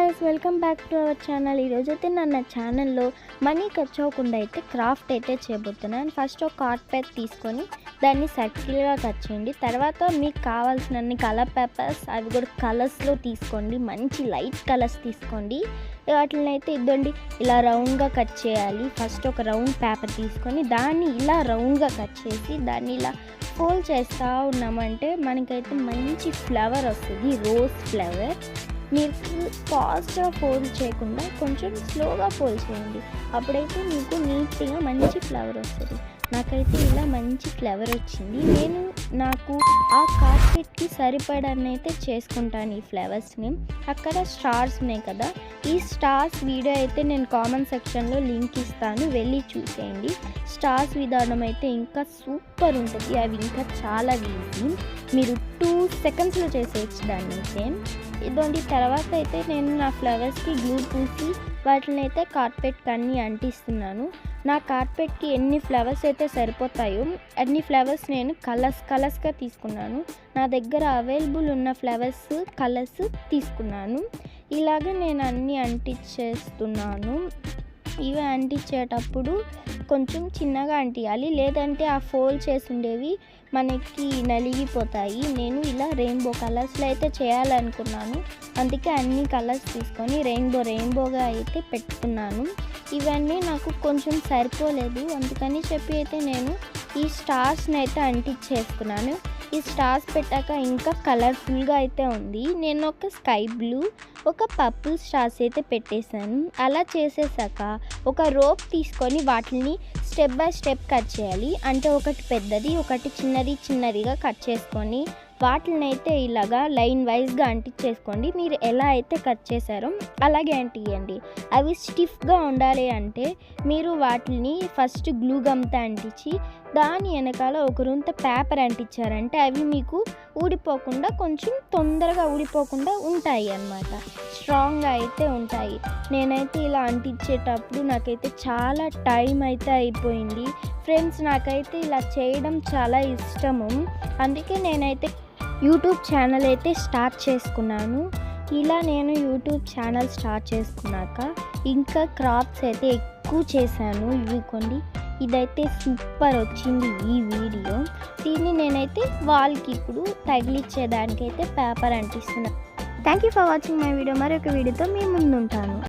Guys, welcome back to our channel. ఈరోజైతే నా ఛానల్లో మనీ ఖర్చు అవ్వకుండా అయితే క్రాఫ్ట్ అయితే చేయబోతున్నాను. ఫస్ట్ ఒక కార్డ్ తీసుకొని దాన్ని సర్కిల్గా కట్ చేయండి. తర్వాత మీకు కావాల్సినన్ని కలర్ పేపర్స్, అవి కూడా కలర్స్లో తీసుకోండి. మంచి లైట్ కలర్స్ తీసుకోండి. వాటిని అయితే ఇద్దండి ఇలా రౌండ్గా కట్ చేయాలి. ఫస్ట్ ఒక రౌండ్ పేపర్ తీసుకొని దాన్ని ఇలా రౌండ్గా కట్ చేసి దాన్ని ఇలా ఫోల్డ్ చేస్తూ ఉన్నామంటే మనకైతే మంచి ఫ్లవర్ వస్తుంది, రోజ్ ఫ్లవర్. మీరు ఫాస్ట్గా ఫోల్డ్ చేయకుండా కొంచెం స్లోగా ఫోల్డ్ చేయండి, అప్పుడైతే మీకు నీట్గా మంచి ఫ్లవర్ వస్తుంది. నాకైతే ఇలా మంచి ఫ్లవర్ వచ్చింది. నాకు ఆ కార్పెట్కి సరిపడనైతే చేసుకుంటాను ఈ ఫ్లవర్స్ని. అక్కడ స్టార్స్ ఉన్నాయి కదా, ఈ స్టార్స్ వీడియో అయితే నేను కామెంట్ సెక్షన్లో లింక్ ఇస్తాను, వెళ్ళి చూసేయండి. స్టార్స్ విధానం అయితే ఇంకా సూపర్ ఉంటుంది. అవి ఇంకా చాలా ఈజీ, మీరు 2 సెకండ్స్లో చేసేయచ్చు దాన్ని అయితే. ఇదండి తర్వాత అయితే నేను నా ఫ్లవర్స్కి గ్లూ పూసి వాటిని అయితే కార్పెట్కి అన్నీ అంటిస్తున్నాను. నా కార్పెట్కి ఎన్ని ఫ్లవర్స్ అయితే సరిపోతాయో అన్ని ఫ్లవర్స్ నేను కలర్స్గా తీసుకున్నాను. నా దగ్గర అవైలబుల్ ఉన్న ఫ్లవర్స్ కలర్స్ తీసుకున్నాను. ఇలాగ నేను అన్నీ అంటించేస్తున్నాను. ఇవి అంటించేటప్పుడు కొంచెం చిన్నగా అంటియాలి, లేదంటే ఆ ఫోల్డ్ చేసి ఉండేవి మనకి నలిగిపోతాయి. నేను ఇలా రెయిన్బో కలర్స్లో అయితే చేయాలనుకున్నాను, అందుకే అన్ని కలర్స్ తీసుకొని రెయిన్బోగా అయితే పెట్టుకున్నాను. ఇవన్నీ నాకు కొంచెం సరిపోలేదు, అందుకని చెప్పి అయితే నేను ఈ స్టార్స్ని అయితే అంటించేసుకున్నాను. ఈ స్టార్స్ పెట్టాక ఇంకా కలర్ఫుల్గా అయితే ఉంది. నేను ఒక స్కై బ్లూ, ఒక పర్పుల్ స్టార్స్ అయితే పెట్టేశాను. అలా చేసేసాక ఒక రోప్ తీసుకొని వాటిని స్టెప్ బై స్టెప్ కట్ చేయాలి. అంటే ఒకటి పెద్దది, ఒకటి చిన్నదిగా కట్ చేసుకొని వాటిని అయితే ఇలాగా లైన్ వైజ్గా అంటించేసుకోండి. మీరు ఎలా అయితే కట్ చేశారో అలాగే అంటించండి. అవి స్టిఫ్గా ఉండాలి అంటే మీరు వాటిని ఫస్ట్ గ్లూ గమ్తో అంటించి దాని వెనకాల ఒక రొంత పేపర్ అంటించారంటే అవి మీకు ఊడిపోకుండా, కొంచెం తొందరగా ఊడిపోకుండా ఉంటాయి అన్నమాట, స్ట్రాంగ్గా అయితే ఉంటాయి. నేనైతే ఇలా అంటించేటప్పుడు నాకైతే చాలా టైం అయితే అయిపోయింది ఫ్రెండ్స్. నాకైతే ఇలా చేయడం చాలా ఇష్టము, అందుకే నేనైతే యూట్యూబ్ ఛానల్ అయితే స్టార్ట్ చేసుకున్నాను. ఇలా నేను యూట్యూబ్ ఛానల్ స్టార్ట్ చేసుకున్నాక ఇంకా క్రాఫ్ట్స్ అయితే ఎక్కువ చేశాను. ఇవికోండి, ఇదైతే సూపర్ వచ్చింది ఈ వీడియో. దీన్ని నేనైతే వాల్కి ఇప్పుడు తగిలిచ్చేదానికైతే పేపర్ అంటిస్తున్నాను. Thank you for watching my video. మరొక వీడియోతో మీ ముందు ఉంటాను.